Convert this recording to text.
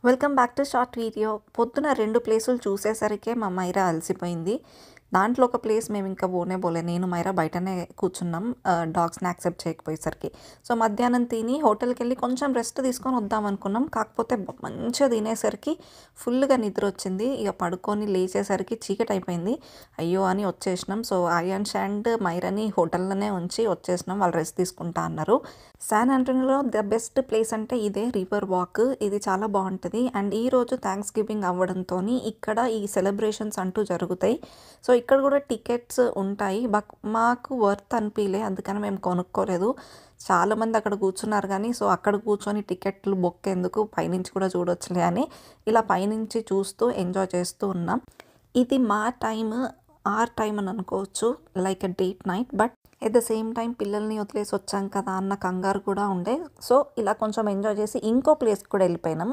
Welcome back to short video. పొద్దున 2 ప్లేసులు చూసేసరికే మా మైరా అలసిపోయింది. దాంట్లో ఒక ప్లేస్ మేము ఇంకా పోలే. నేను మైరా బయటనే కూర్చున్నాం డాగ్స్‌ని యాక్సెప్ట్ చేయకపోయేసరికి. సో, మధ్యాహ్నం తిని హోటల్‌కెళ్ళి కొంచెం రెస్ట్ తీసుకొని వద్దామనుకున్నాం. కాకపోతే మంచిగా తినేసరికి ఫుల్‌గా నిద్రొచ్చింది. ఇక పడుకొని లేచేసరికి చీకటయిపోయింది. అయ్యో! అని వచ్చేసినాం. సో, ఆయాన్ష్ అండ్ మైరాని హోటల్‌లోనే ఉంచి వచ్చేసినాం. వాళ్ళు రెస్ట్ తీసుకుంటా అన్నారు. శాన్ ఆంటోనియోలో ద బెస్ట్ ప్లేస్ అంటే ఇదే రివర్ వాక్. ఇది చాలా బావుంటది. అండ్ ఈరోజు థాంక్స్ గివింగ్ అవ్వడంతోని ఇక్కడ ఈ సెలబ్రేషన్స్ అంటూ జరుగుతాయి. సో, ఇక్కడ కూడా టికెట్స్ ఉంటాయి. మాకు వర్త్ అనిపియలే. అందుకని మేము కొనుక్కోలేదు. చాలామంది అక్కడ కూర్చున్నారు కానీ, సో, అక్కడ కూర్చొని టికెట్లు బొక్కేందుకు పైనుంచి కూడా చూడొచ్చులే అని ఇలా పైనుంచి చూస్తూ ఎంజాయ్ చేస్తూ ఉన్నాం. ఇది మా టైమ్, ఆర్ టైమ్ అని అనుకోవచ్చు. Like a date night. But at the same time పిల్లల్ని వదిలేసి వచ్చాం కదా అన్న కంగారు కూడా ఉండే. సో, ఇలా కొంచెం ఎంజాయ్ చేసి ఇంకో ప్లేస్‌కి కూడా వెళ్ళిపోయినాం.